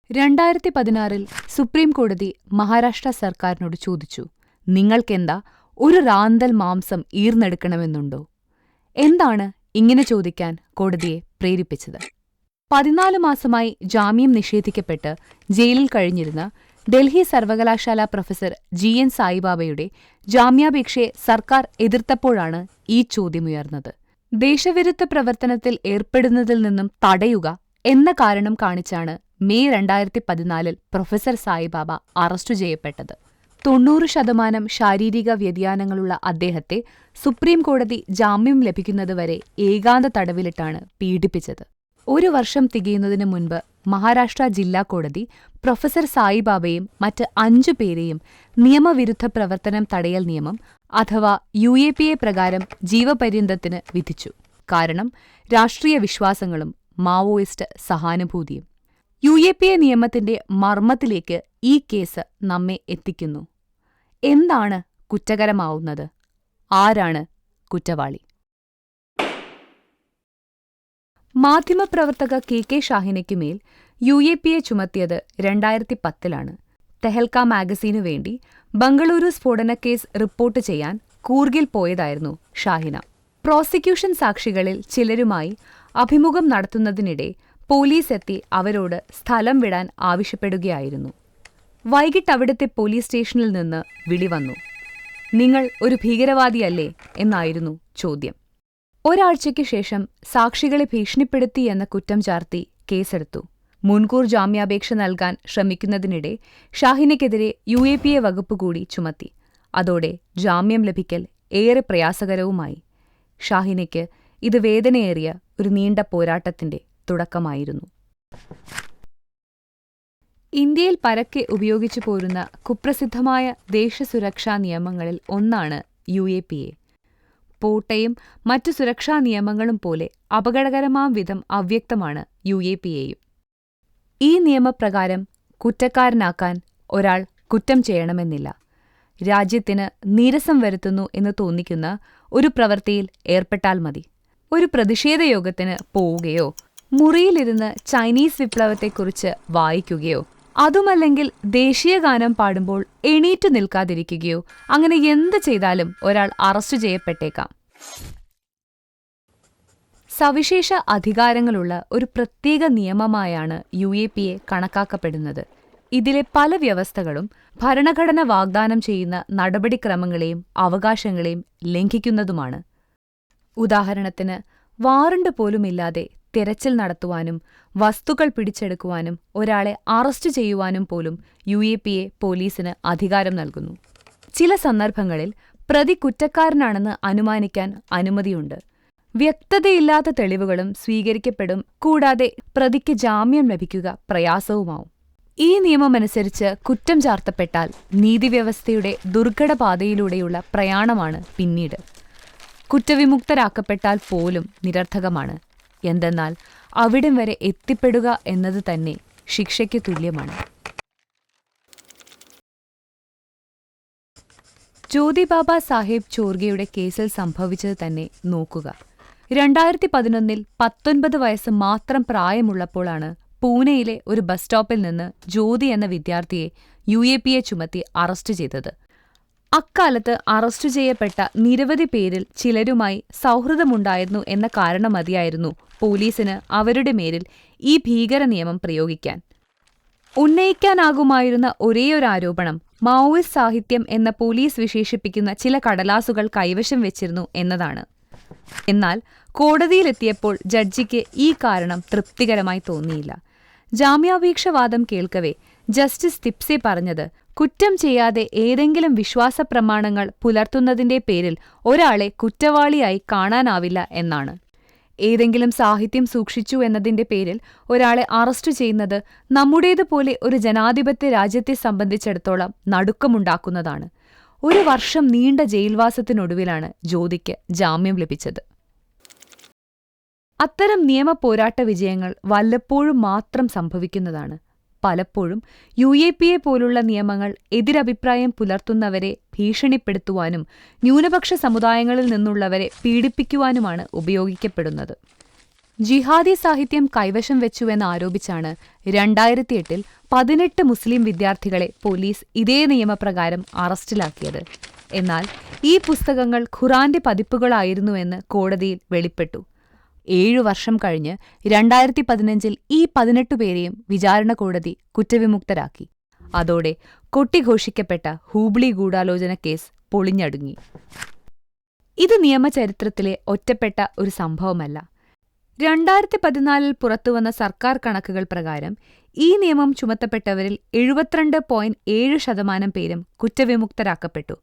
2016 supreme കോടതി മഹാരാഷ്ട്ര സർക്കാരിനോട് ചോദിച്ചു, നിങ്ങൾക്കെന്താ ഒരു റാന്തൽ മാംസം ഈർന്നെടുക്കണമെന്നുണ്ടോ? എന്താണ് ഇങ്ങനെ ചോദിക്കാൻ കോടതിയെ പ്രേരിപ്പിച്ചത്? 14 മാസമായി ജാമ്യം നിഷേധിക്കപ്പെട്ട് ജയിലിൽ കഴിഞ്ഞിരുന്ന ഡൽഹി സർവകലാശാല പ്രൊഫസർ GN സായിബാബയുടെ ജാമ്യാപേക്ഷയെ സർക്കാർ എതിർത്തപ്പോഴാണ് ഈ ചോദ്യമുയർന്നത്. ദേശവിരുദ്ധ പ്രവർത്തനത്തിൽ ഏർപ്പെടുന്നതിൽ നിന്നും തടയുക എന്ന കാരണം കാണിച്ചാണ് മെയ് 2014 പ്രൊഫസർ സായിബാബ അറസ്റ്റു ചെയ്യപ്പെട്ടത്. 90% ശാരീരിക വ്യതിയാനങ്ങളുള്ള അദ്ദേഹത്തെ സുപ്രീം കോടതി ജാമ്യം ലഭിക്കുന്നതുവരെ ഏകാന്ത തടവിലിട്ടാണ് പീഡിപ്പിച്ചത്. 1 വർഷം തികയുന്നതിന് മുൻപ് മഹാരാഷ്ട്ര ജില്ലാ കോടതി പ്രൊഫസർ സായിബാബയും മറ്റ് 5 പേരെയും നിയമവിരുദ്ധ പ്രവർത്തനം തടയൽ നിയമം അഥവാ UAPA പ്രകാരം ജീവപര്യന്തത്തിന് വിധിച്ചു. കാരണം രാഷ്ട്രീയ വിശ്വാസങ്ങളും മാവോയിസ്റ്റ് സഹാനുഭൂതിയും. UAPA നിയമത്തിന്റെ മർമ്മത്തിലേക്ക് ഈ കേസ് നമ്മെ എത്തിക്കുന്നു. എന്താണ് കുറ്റകരമാവുന്നത്? ആരാണ് കുറ്റവാളി? മാധ്യമപ്രവർത്തക KK ഷാഹിനയ്ക്കുമേൽ UAPA ചുമത്തിയത് 2010-ലാണ്. തെഹൽക്ക മാഗസീനു വേണ്ടി ബംഗളൂരു സ്ഫോടനക്കേസ് റിപ്പോർട്ട് ചെയ്യാൻ കൂർഗിൽ പോയതായിരുന്നു ഷാഹിന. പ്രോസിക്യൂഷൻ സാക്ഷികളിൽ ചിലരുമായി അഭിമുഖം നടത്തുന്നതിനിടെ പോലീസ് എത്തി അവരോട് സ്ഥലം വിടാൻ ആവശ്യപ്പെടുകയായിരുന്നു. വൈകിട്ട് അവിടുത്തെ പോലീസ് സ്റ്റേഷനിൽ നിന്ന് വിളി വന്നു. നിങ്ങൾ ഒരു ഭീകരവാദിയല്ലേ എന്നായിരുന്നു ചോദ്യം. ഒരാഴ്ചയ്ക്ക് ശേഷം സാക്ഷികളെ ഭീഷണിപ്പെടുത്തി എന്ന കുറ്റം ചാർത്തി കേസെടുത്തു. മുൻകൂർ ജാമ്യാപേക്ഷ നൽകാൻ ശ്രമിക്കുന്നതിനിടെ ഷാഹിനയ്ക്കെതിരെ UAPA വകുപ്പ് കൂടി ചുമത്തി. അതോടെ ജാമ്യം ലഭിക്കൽ ഏറെ പ്രയാസകരവുമായി. ഷാഹിനയ്ക്ക് ഇത് വേദനയേറിയ ഒരു നീണ്ട പോരാട്ടത്തിന്റെ തുടക്കമായിരുന്നു. ഇന്ത്യയിൽ പരക്കെ ഉപയോഗിച്ചു പോരുന്ന കുപ്രസിദ്ധമായ ദേശസുരക്ഷാ നിയമങ്ങളിൽ ഒന്നാണ് UAPA. പോട്ടയും മറ്റു സുരക്ഷാ നിയമങ്ങളും പോലെ അപകടകരമാം വിധം അവ്യക്തമാണ് UAPAയും. ഈ നിയമപ്രകാരം കുറ്റക്കാരനാക്കാൻ ഒരാൾ കുറ്റം ചെയ്യണമെന്നില്ല. രാജ്യത്തിന് നീരസം വരുത്തുന്നു എന്ന് തോന്നിക്കുന്ന ഒരു പ്രവൃത്തിയിൽ ഏർപ്പെട്ടാൽ മതി. ഒരു പ്രതിഷേധയോഗത്തിന് പോവുകയോ മുറിയിലിരുന്ന് ചൈനീസ് വിപ്ലവത്തെക്കുറിച്ച് വായിക്കുകയോ അതുമല്ലെങ്കിൽ ദേശീയഗാനം പാടുമ്പോൾ എണീറ്റു നിൽക്കാതിരിക്കുകയോ അങ്ങനെ എന്ത് ചെയ്താലും ഒരാൾ അറസ്റ്റ് ചെയ്യപ്പെട്ടേക്കാം. സവിശേഷ അധികാരങ്ങളുള്ള ഒരു പ്രത്യേക നിയമമായാണ് UAPA കണക്കാക്കപ്പെടുന്നത്. ഇതിലെ പല വ്യവസ്ഥകളും ഭരണഘടന വാഗ്ദാനം ചെയ്യുന്ന നടപടിക്രമങ്ങളെയും അവകാശങ്ങളെയും ലംഘിക്കുന്നതുമാണ്. ഉദാഹരണത്തിന്, വാറണ്ട് പോലുമില്ലാതെ തിരച്ചിൽ നടത്തുവാനും വസ്തുക്കൾ പിടിച്ചെടുക്കുവാനും ഒരാളെ അറസ്റ്റ് ചെയ്യുവാനും പോലും UAPA പോലീസിന് അധികാരം നൽകുന്നു. ചില സന്ദർഭങ്ങളിൽ പ്രതി കുറ്റക്കാരനാണെന്ന് അനുമാനിക്കാൻ അനുമതിയുണ്ട്. വ്യക്തതയില്ലാത്ത തെളിവുകളും സ്വീകരിക്കപ്പെടും. കൂടാതെ പ്രതിക്ക് ജാമ്യം ലഭിക്കുക പ്രയാസവുമാവും. ഈ നിയമമനുസരിച്ച് കുറ്റം ചാർത്തപ്പെട്ടാൽ നീതിവ്യവസ്ഥയുടെ ദുർഘടപാതയിലൂടെയുള്ള പ്രയാണമാണ് പിന്നീട്. കുറ്റവിമുക്തരാക്കപ്പെട്ടാൽ പോലും നിരർത്ഥകമാണ്. എന്തെന്നാൽ അവിടം വരെ എത്തിപ്പെടുക എന്നത് തന്നെ ശിക്ഷയ്ക്ക് തുല്യമാണ്. ജ്യോതിബാബ സാഹേബ് ചോർഗയുടെ കേസിൽ സംഭവിച്ചത് തന്നെ നോക്കുക. 2011 19 വയസ്സ് മാത്രം പ്രായമുള്ളപ്പോഴാണ് പൂനെയിലെ ഒരു ബസ് സ്റ്റോപ്പിൽ നിന്ന് ജ്യോതി എന്ന വിദ്യാർത്ഥിയെ UAPA ചുമത്തി അറസ്റ്റ് ചെയ്തത്. അക്കാലത്ത് അറസ്റ്റ് ചെയ്യപ്പെട്ട നിരവധി പേരിൽ ചിലരുമായി സൗഹൃദമുണ്ടായിരുന്നു എന്ന കാരണം മതിയായിരുന്നു പോലീസിന് അവരുടെ മേലിൽ ഈ ഭീകര നിയമം പ്രയോഗിക്കാൻ. ഉന്നയിക്കാനാകുമായിരുന്ന ഒരേയൊരാരോപണം മാവോയിസ്റ്റ് സാഹിത്യം എന്ന പോലീസ് വിശേഷിപ്പിക്കുന്ന ചില കടലാസുകൾ കൈവശം വെച്ചിരുന്നു എന്നതാണ്. എന്നാൽ കോടതിയിലെത്തിയപ്പോൾ ജഡ്ജിക്ക് ഈ കാരണം തൃപ്തികരമായി തോന്നിയില്ല. ജാമ്യാപേക്ഷ വാദം കേൾക്കവേ ജസ്റ്റിസ് തിപ്സെ പറഞ്ഞത്, കുറ്റം ചെയ്യാതെ ഏതെങ്കിലും വിശ്വാസ പ്രമാണങ്ങൾ പുലർത്തുന്നതിന്റെ പേരിൽ ഒരാളെ കുറ്റവാളിയായി കാണാനാവില്ല എന്നാണ്. ഏതെങ്കിലും സാഹിത്യം സൂക്ഷിച്ചു എന്നതിന്റെ പേരിൽ ഒരാളെ അറസ്റ്റ് ചെയ്യുന്നത് നമ്മുടേതുപോലെ ഒരു ജനാധിപത്യ രാജ്യത്തെ സംബന്ധിച്ചിടത്തോളം നടുക്കമുണ്ടാക്കുന്നതാണ്. 1 വർഷം നീണ്ട ജയിൽവാസത്തിനൊടുവിലാണ് ജ്യോതിക്ക് ജാമ്യം ലഭിച്ചത്. അത്തരം നിയമ പോരാട്ട വിജയങ്ങൾ വല്ലപ്പോഴും മാത്രം സംഭവിക്കുന്നതാണ്. പലപ്പോഴും UAPA പോലുള്ള നിയമങ്ങൾ എതിരഭിപ്രായം പുലർത്തുന്നവരെ ഭീഷണിപ്പെടുത്തുവാനും ന്യൂനപക്ഷ സമുദായങ്ങളിൽ നിന്നുള്ളവരെ പീഡിപ്പിക്കുവാനുമാണ് ഉപയോഗിക്കപ്പെടുന്നത്. ജിഹാദി സാഹിത്യം കൈവശം വെച്ചുവെന്നാരോപിച്ചാണ് 2008 18 മുസ്ലിം വിദ്യാർത്ഥികളെ പോലീസ് ഇതേ നിയമപ്രകാരം അറസ്റ്റിലാക്കിയത്. എന്നാൽ ഈ പുസ്തകങ്ങൾ ഖുറാന്റെ പതിപ്പുകളായിരുന്നുവെന്ന് കോടതിയിൽ വെളിപ്പെട്ടു. 7 വർഷം കഴിഞ്ഞ് 2015 ഈ 18 പേരെയും വിചാരണ കോടതി കുറ്റവിമുക്തരാക്കി. അതോടെ കൊട്ടിഘോഷിക്കപ്പെട്ട ഹൂബ്ലി ഗൂഢാലോചന കേസ് പൊളിഞ്ഞടുങ്ങി. ഇത് നിയമചരിത്രത്തിലെ ഒറ്റപ്പെട്ട ഒരു സംഭവമല്ല. 2014 പുറത്തുവന്ന സർക്കാർ കണക്കുകൾ പ്രകാരം ഈ നിയമം ചുമത്തപ്പെട്ടവരിൽ 72.7% പേരും കുറ്റവിമുക്തരാക്കപ്പെട്ടു.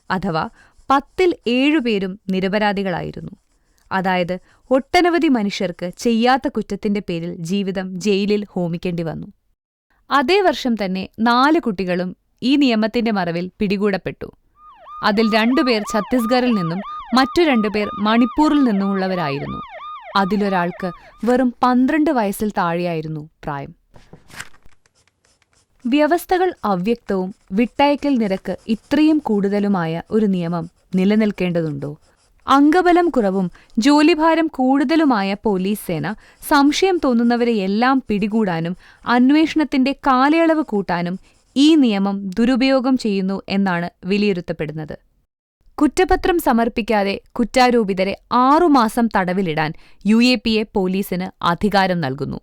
അഥവാ 10-ൽ 7 പേരും നിരപരാധികളായിരുന്നു. അതായത് ഒട്ടനവധി മനുഷ്യർക്ക് ചെയ്യാത്ത കുറ്റത്തിന്റെ പേരിൽ ജീവിതം ജയിലിൽ ഹോമിക്കേണ്ടി വന്നു. അതേ വർഷം തന്നെ 4 കുട്ടികളും ഈ നിയമത്തിന്റെ മറവിൽ പിടികൂടപ്പെട്ടു. അതിൽ 2 പേർ ഛത്തീസ്ഗറിൽ നിന്നും മറ്റു 2 പേർ മണിപ്പൂരിൽ നിന്നുമുള്ളവരായിരുന്നു. അതിലൊരാൾക്ക് വെറും 12 വയസ്സിൽ താഴെയായിരുന്നു പ്രായം. വ്യവസ്ഥകൾ അവ്യക്തവും വിട്ടയക്കൽ നിരക്ക് ഇത്രയും കൂടുതലുമായ ഒരു നിയമം നിലനിൽക്കേണ്ടതുണ്ടോ? അംഗബലം കുറവും ജോലിഭാരം കൂടുതലുമായ പോലീസ് സേന സംശയം തോന്നുന്നവരെയെല്ലാം പിടികൂടാനും അന്വേഷണത്തിന്റെ കാലയളവ് കൂട്ടാനും ഈ നിയമം ദുരുപയോഗം ചെയ്യുന്നു എന്നാണ് വിലയിരുത്തപ്പെടുന്നത്. കുറ്റപത്രം സമർപ്പിക്കാതെ കുറ്റാരോപിതരെ 6 മാസം തടവിലിടാൻ UAPA പോലീസിന് അധികാരം നൽകുന്നു.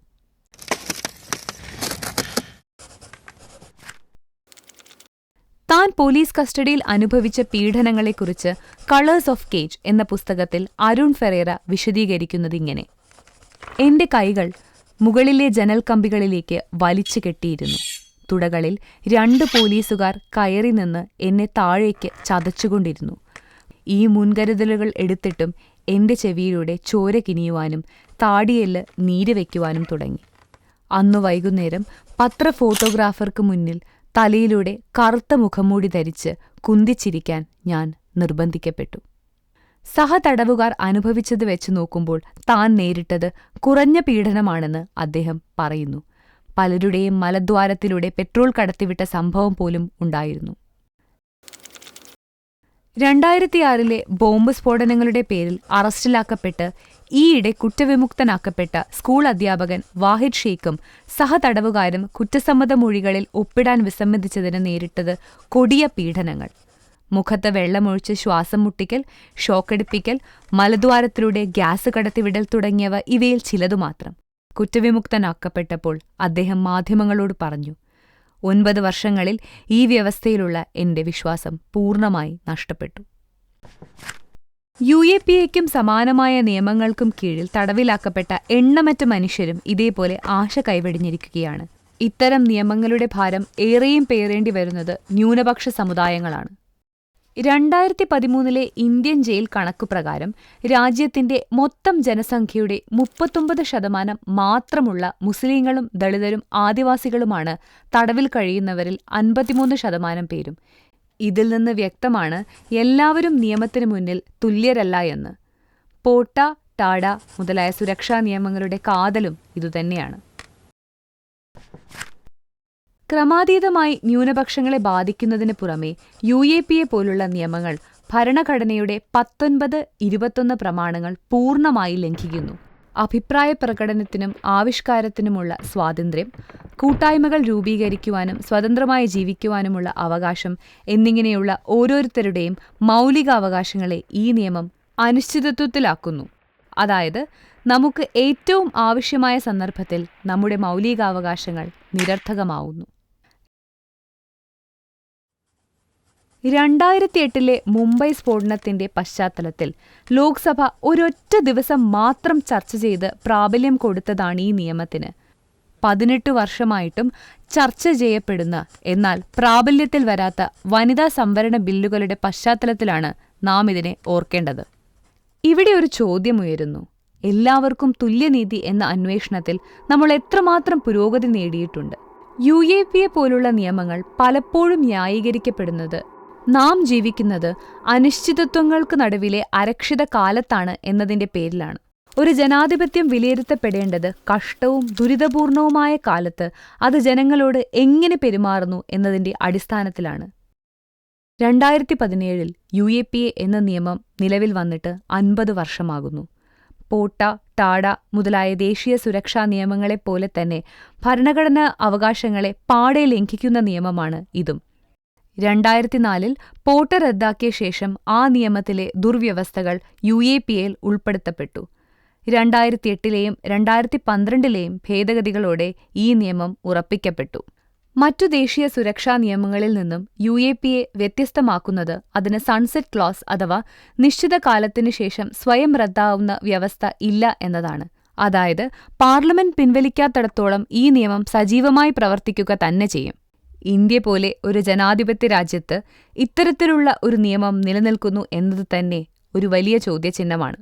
താൻ പോലീസ് കസ്റ്റഡിയിൽ അനുഭവിച്ച പീഡനങ്ങളെക്കുറിച്ച് കളേഴ്സ് ഓഫ് കേജ് എന്ന പുസ്തകത്തിൽ അരുൺ ഫെറേറ വിശദീകരിക്കുന്നതിങ്ങനെ: എന്റെ കൈകൾ മുകളിലെ ജനൽക്കമ്പികളിലേക്ക് വലിച്ചു കെട്ടിയിരുന്നു. തുടകളിൽ 2 പോലീസുകാർ കയറി നിന്ന് എന്നെ താഴേക്ക് ചതച്ചുകൊണ്ടിരുന്നു. ഈ മുൻകരുതലുകൾ എടുത്തിട്ടും എന്റെ ചെവിയിലൂടെ ചോര കിനിയുവാനും താടിയെല്ല് നീര് വയ്ക്കുവാനും തുടങ്ങി. അന്നു വൈകുന്നേരം പത്രഫോട്ടോഗ്രാഫർക്ക് മുന്നിൽ തലയിലൂടെ കറുത്ത മുഖംമൂടി ധരിച്ച് കുന്തിച്ചിരിക്കാൻ ഞാൻ നിർബന്ധിക്കപ്പെട്ടു. സഹതടവുകാർ അനുഭവിച്ചത് വെച്ച് നോക്കുമ്പോൾ താൻ നേരിട്ടത് കുറഞ്ഞ പീഡനമാണെന്ന് അദ്ദേഹം പറയുന്നു. പലരുടെയും മലദ്വാരത്തിലൂടെ പെട്രോൾ കടത്തിവിട്ട സംഭവം പോലും ഉണ്ടായിരുന്നു. 2006 ബോംബ് സ്ഫോടനങ്ങളുടെ പേരിൽ അറസ്റ്റിലാക്കപ്പെട്ട് ഈയിടെ കുറ്റവിമുക്തനാക്കപ്പെട്ട സ്കൂൾ അധ്യാപകൻ വാഹിദ് ഷെയ്ഖും സഹതടവുകാരും കുറ്റസമ്മതമൊഴികളിൽ ഒപ്പിടാൻ വിസമ്മതിച്ചതിന് നേരിട്ടത് കൊടിയ പീഡനങ്ങൾ. മുഖത്ത് വെള്ളമൊഴിച്ച് ശ്വാസം മുട്ടിക്കൽ, ഷോക്കടിപ്പിക്കൽ, മലദ്വാരത്തിലൂടെ ഗ്യാസ് കടത്തിവിടൽ തുടങ്ങിയവ ഇവയിൽ ചിലതുമാത്രം. കുറ്റവിമുക്തനാക്കപ്പെട്ടപ്പോൾ അദ്ദേഹം മാധ്യമങ്ങളോട് പറഞ്ഞു, 9 വർഷങ്ങളിൽ ഈ വ്യവസ്ഥയിലുള്ള എന്റെ വിശ്വാസം പൂർണ്ണമായി നഷ്ടപ്പെട്ടു. UAPAയ്ക്കും സമാനമായ നിയമങ്ങൾക്കും കീഴിൽ തടവിലാക്കപ്പെട്ട എണ്ണമറ്റ മനുഷ്യരും ഇതേപോലെ ആശ കൈവെടിഞ്ഞിരിക്കുകയാണ്. ഇത്തരം നിയമങ്ങളുടെ ഭാരം ഏറെയും പേറേണ്ടി വരുന്നത് ന്യൂനപക്ഷ സമുദായങ്ങളാണ്. 2013 ഇന്ത്യൻ ജയിൽ കണക്കുപ്രകാരം രാജ്യത്തിന്റെ മൊത്തം ജനസംഖ്യയുടെ 39% മാത്രമുള്ള മുസ്ലിങ്ങളും ദളിതരും ആദിവാസികളുമാണ് തടവിൽ കഴിയുന്നവരിൽ 53% പേരും. ഇതിൽ നിന്ന് വ്യക്തമാണ് എല്ലാവരും നിയമത്തിന് മുന്നിൽ തുല്യരല്ല എന്ന്. പോട്ട, ടാഡ മുതലായ സുരക്ഷാ നിയമങ്ങളുടെ കാതലും ഇതുതന്നെയാണ്. ക്രമാതീതമായി ന്യൂനപക്ഷങ്ങളെ ബാധിക്കുന്നതിന് പുറമെ UAPA പോലുള്ള നിയമങ്ങൾ ഭരണഘടനയുടെ 19-21 പ്രമാണങ്ങൾ പൂർണ്ണമായി ലംഘിക്കുന്നു. അഭിപ്രായ പ്രകടനത്തിനും ആവിഷ്കാരത്തിനുമുള്ള സ്വാതന്ത്ര്യം, കൂട്ടായ്മകൾ രൂപീകരിക്കുവാനും സ്വതന്ത്രമായി ജീവിക്കുവാനുമുള്ള അവകാശം എന്നിങ്ങനെയുള്ള ഓരോരുത്തരുടെയും മൗലിക അവകാശങ്ങളെ ഈ നിയമം അനിശ്ചിതത്വത്തിലാക്കുന്നു. അതായത് നമുക്ക് ഏറ്റവും ആവശ്യമായ സന്ദർഭത്തിൽ നമ്മുടെ മൗലികാവകാശങ്ങൾ നിരർത്ഥകമാവുന്നു. 2008 മുംബൈ സ്ഫോടനത്തിന്റെ പശ്ചാത്തലത്തിൽ ലോക്സഭ ഒരൊറ്റ ദിവസം മാത്രം ചർച്ച ചെയ്ത് പ്രാബല്യം കൊടുത്തതാണ് ഈ നിയമത്തിന്. 18 വർഷമായിട്ടും ചർച്ച ചെയ്യപ്പെടുന്ന എന്നാൽ പ്രാബല്യത്തിൽ വരാത്ത വനിതാ സംവരണ ബില്ലുകളുടെ പശ്ചാത്തലത്തിലാണ് നാം ഇതിനെ ഓർക്കേണ്ടത്. ഇവിടെ ഒരു ചോദ്യമുയരുന്നു: എല്ലാവർക്കും തുല്യനീതി എന്ന അന്വേഷണത്തിൽ നമ്മൾ എത്രമാത്രം പുരോഗതി നേടിയിട്ടുണ്ട്? UAPA പോലുള്ള നിയമങ്ങൾ പലപ്പോഴും ന്യായീകരിക്കപ്പെടുന്നത് നാം ജീവിക്കുന്നത് അനിശ്ചിതത്വങ്ങൾക്ക് നടുവിലെ അരക്ഷിത കാലത്താണ് എന്നതിന്റെ പേരിലാണ്. ഒരു ജനാധിപത്യം വിലയിരുത്തപ്പെടേണ്ടത് കഷ്ടവും ദുരിതപൂർണവുമായ കാലത്ത് അത് ജനങ്ങളോട് എങ്ങനെ പെരുമാറുന്നു എന്നതിന്റെ അടിസ്ഥാനത്തിലാണ്. 2017 UAPA എന്ന നിയമം നിലവിൽ വന്നിട്ട് 50 വർഷമാകുന്നു. പോട്ട, ടാഡ മുതലായ ദേശീയ സുരക്ഷാ നിയമങ്ങളെപ്പോലെ തന്നെ ഭരണഘടനാ അവകാശങ്ങളെ പാടെ ലംഘിക്കുന്ന നിയമമാണ് ഇതും. 2004 പോട്ട റദ്ദാക്കിയ ശേഷം ആ നിയമത്തിലെ ദുർവ്യവസ്ഥകൾ UAPAയിൽ ഉൾപ്പെടുത്തപ്പെട്ടു. 2008 2012 ഭേദഗതികളോടെ ഈ നിയമം ഉറപ്പിക്കപ്പെട്ടു. മറ്റു ദേശീയ സുരക്ഷാ നിയമങ്ങളിൽ നിന്നും UAPA വ്യത്യസ്തമാക്കുന്നത് അതിന് സൺസെറ്റ് ക്ലോസ് അഥവാ നിശ്ചിത കാലത്തിനു ശേഷം സ്വയം റദ്ദാവുന്ന വ്യവസ്ഥ ഇല്ല എന്നതാണ്. അതായത് പാർലമെന്റ് പിൻവലിക്കാത്തിടത്തോളം ഈ നിയമം സജീവമായി പ്രവർത്തിക്കുക തന്നെ ചെയ്യും. ഇന്ത്യ പോലെ ഒരു ജനാധിപത്യ രാജ്യത്ത് ഇത്തരത്തിലുള്ള ഒരു നിയമം നിലനിൽക്കുന്നു എന്നത് തന്നെ ഒരു വലിയ ചോദ്യചിഹ്നമാണ്.